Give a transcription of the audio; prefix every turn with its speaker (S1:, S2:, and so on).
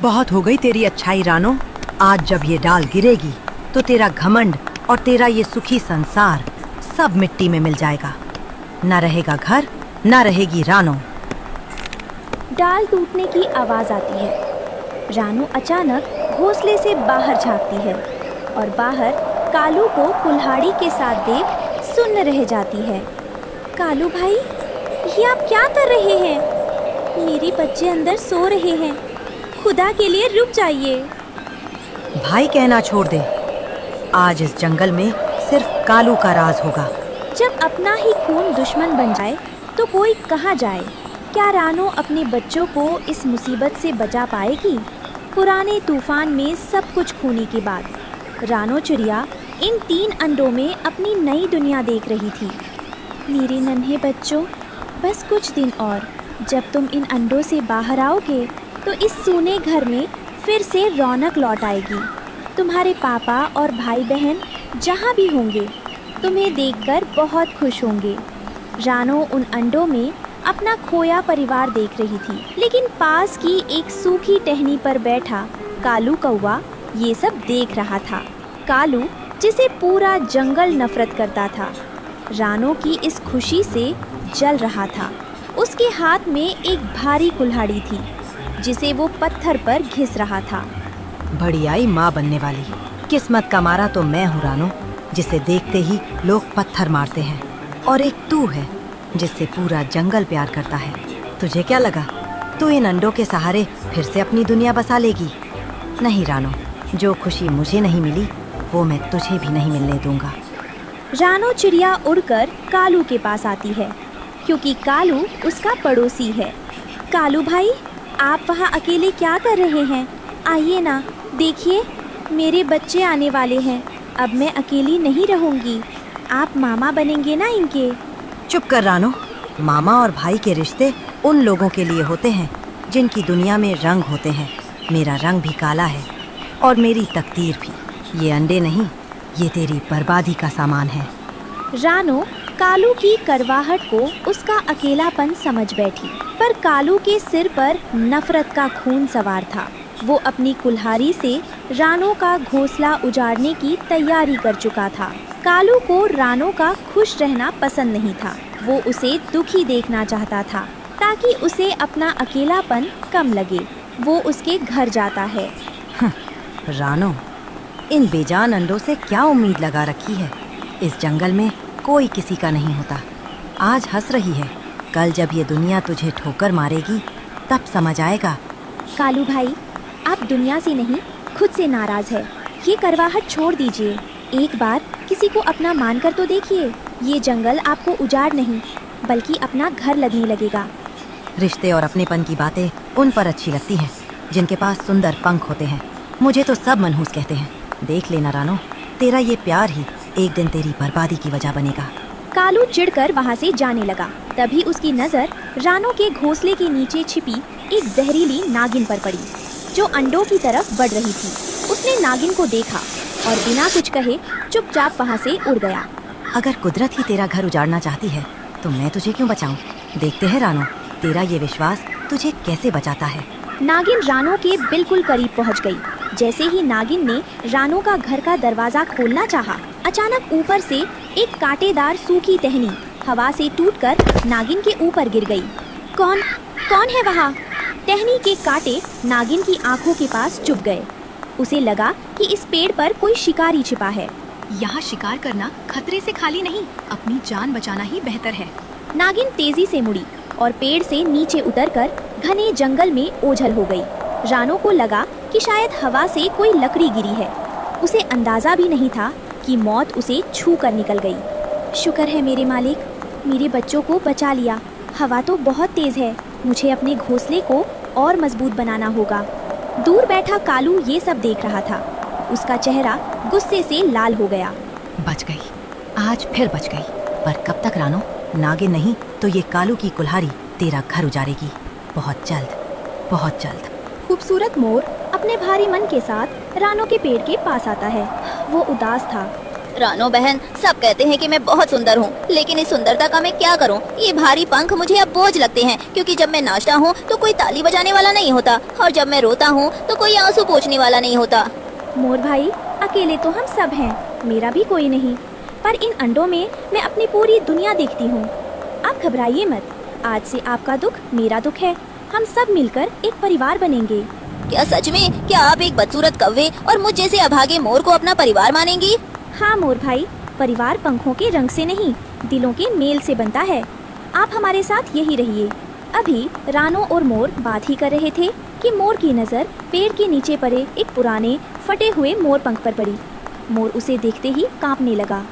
S1: बहुत हो गई तेरी अच्छाई रानो। आज जब ये डाल गिरेगी तो तेरा घमंड और तेरा ये सुखी संसार सब मिट्टी में मिल जाएगा। न रहेगा घर, न रहेगी रानो।
S2: डाल टूटने की आवाज आती है। रानो अचानक घोंसले से बाहर झांकती है और बाहर कालू को कुल्हाड़ी के साथ देख सुन्न रह जाती है। कालू भाई, ये आप क्या कर रहे हैं? मेरे बच्चे अंदर सो रहे हैं, खुदा के लिए रुक जाइए।
S1: भाई कहना छोड़ दे। आज इस जंगल में सिर्फ कालू का राज होगा।
S2: जब अपना ही खून दुश्मन बन जाए तो कोई कहाँ जाए। क्या रानो अपने बच्चों को इस मुसीबत से बचा पाएगी? पुराने तूफान में सब कुछ खोने के बाद रानो चिड़िया इन 3 अंडों में अपनी नई दुनिया देख रही थी। मेरे नन्हे बच्चों, बस कुछ दिन और, जब तुम इन अंडों से बाहर आओगे तो इस सूने घर में फिर से रौनक लौट आएगी। तुम्हारे पापा और भाई बहन जहाँ भी होंगे तुम्हें देखकर बहुत खुश होंगे। रानो उन अंडों में अपना खोया परिवार देख रही थी, लेकिन पास की एक सूखी टहनी पर बैठा कालू कौवा ये सब देख रहा था। कालू, जिसे पूरा जंगल नफरत करता था, रानो की इस खुशी से जल रहा था। उसके हाथ में एक भारी कुल्हाड़ी थी जिसे वो पत्थर पर घिस रहा था।
S1: बड़ी आई माँ बनने वाली। किस्मत का मारा तो मैं हूँ रानो, जिसे देखते ही लोग पत्थर मारते हैं, और एक तू है जिससे पूरा जंगल प्यार करता है। तुझे क्या लगा तू इन अंडों के सहारे फिर से अपनी दुनिया बसा लेगी? नहीं रानो, जो खुशी मुझे नहीं मिली वो मैं तुझे भी नहीं मिलने दूंगा।
S2: रानो चिड़िया उड़कर कालू के पास आती है, क्योंकि कालू उसका पड़ोसी है। कालू भाई, आप वहाँ अकेले क्या कर रहे हैं? आइए ना, देखिए मेरे बच्चे आने वाले हैं। अब मैं अकेली नहीं रहूँगी, आप मामा बनेंगे ना इनके।
S1: चुप कर रानो। मामा और भाई के रिश्ते उन लोगों के लिए होते हैं जिनकी दुनिया में रंग होते हैं। मेरा रंग भी काला है और मेरी तकदीर भी। ये अंडे नहीं, ये तेरी बर्बादी का सामान है।
S2: रानो कालू की करवाहट को उसका अकेलापन समझ बैठी, पर कालू के सिर पर नफरत का खून सवार था। वो अपनी कुल्हाड़ी से रानो का घोंसला उजाड़ने की तैयारी कर चुका था। कालू को रानो का खुश रहना पसंद नहीं था। वो उसे दुखी देखना चाहता था ताकि उसे अपना अकेलापन कम लगे। वो उसके घर जाता है।
S1: रानो, इन बेजान अंडों से क्या उम्मीद लगा रखी है? इस जंगल में कोई किसी का नहीं होता। आज हंस रही है, कल जब ये दुनिया तुझे ठोकर मारेगी तब समझ आएगा।
S2: कालू भाई, आप दुनिया से नहीं खुद से नाराज है। ये करवाहट छोड़ दीजिए। एक बार किसी को अपना मानकर तो देखिए। ये जंगल आपको उजाड़ नहीं बल्कि अपना घर लगने लगेगा।
S1: रिश्ते और अपनेपन की बातें उन पर अच्छी लगती हैं जिनके पास सुंदर पंख होते हैं। मुझे तो सब मनहूस कहते हैं। देख लेना रानो, तेरा ये प्यार ही एक दिन तेरी बर्बादी की वजह बनेगा।
S2: कालू चिढ़कर वहाँ से जाने लगा। तभी उसकी नज़र रानो के घोंसले के नीचे छिपी एक जहरीली नागिन पर पड़ी, जो अंडों की तरफ बढ़ रही थी। उसने नागिन को देखा और बिना कुछ कहे चुपचाप वहाँ से उड़ गया।
S1: अगर कुदरत ही तेरा घर उजाड़ना चाहती है तो मैं तुझे क्यों बचाऊं? देखते हैं रानो, तेरा ये विश्वास तुझे कैसे बचाता है।
S2: नागिन रानो के बिल्कुल करीब पहुँच गई। जैसे ही नागिन ने रानो का घर का दरवाजा खोलना चाहा, अचानक ऊपर से एक कांटेदार सूखी टहनी हवा से टूटकर नागिन के ऊपर गिर गई। कौन है वहाँ? टहनी के कांटे नागिन की आंखों के पास चुभ गए। उसे लगा कि इस पेड़ पर कोई शिकारी छिपा है।
S3: यहाँ शिकार करना खतरे से खाली नहीं, अपनी जान बचाना ही बेहतर है।
S2: नागिन तेजी से मुड़ी और पेड़ से नीचे उतरकर घने जंगल में ओझल हो गई। रानो को लगा कि शायद हवा से कोई लकड़ी गिरी है। उसे अंदाजा भी नहीं था कि मौत उसे छू कर निकल गई। शुक्र है मेरे मालिक, मेरे बच्चों को बचा लिया। हवा तो बहुत तेज है, मुझे अपने घोंसले को और मजबूत बनाना होगा। दूर बैठा कालू ये सब देख रहा था। उसका चेहरा गुस्से से लाल हो गया।
S1: बच गई, आज फिर बच गई। पर कब तक रानो? नागिन नहीं तो ये कालू की कुल्हाड़ी तेरा घर उजाड़ेगी। बहुत जल्द, बहुत जल्द।
S2: खूबसूरत मोर अपने भारी मन के साथ रानो के पेड़ के पास आता है। वो उदास था।
S4: रानो बहन, सब कहते हैं कि मैं बहुत सुंदर हूँ, लेकिन इस सुंदरता का मैं क्या करूँ? ये भारी पंख मुझे अब बोझ लगते हैं, क्योंकि जब मैं नाचता हूँ तो कोई ताली बजाने वाला नहीं होता, और जब मैं रोता हूँ तो कोई आंसू पोंछने वाला नहीं होता।
S2: मोर भाई, अकेले तो हम सब हैं, मेरा भी कोई नहीं, पर इन अंडों में मैं अपनी पूरी दुनिया देखती हूँ। आप घबराइए मत, आज से आपका दुख मेरा दुख है, हम सब मिलकर एक परिवार बनेंगे।
S4: क्या सच में? क्या आप एक बदसूरत कौवे और मुझ जैसे अभागे मोर को अपना परिवार मानेंगी?
S2: हाँ मोर भाई, परिवार पंखों के रंग से नहीं, दिलों के मेल से बनता है। आप हमारे साथ यही रहिए। अभी रानो और मोर बात ही कर रहे थे कि मोर की नज़र पेड़ के नीचे पड़े एक पुराने फटे हुए मोर पंख पर पड़ी। मोर उसे देखते ही कांपने लगा।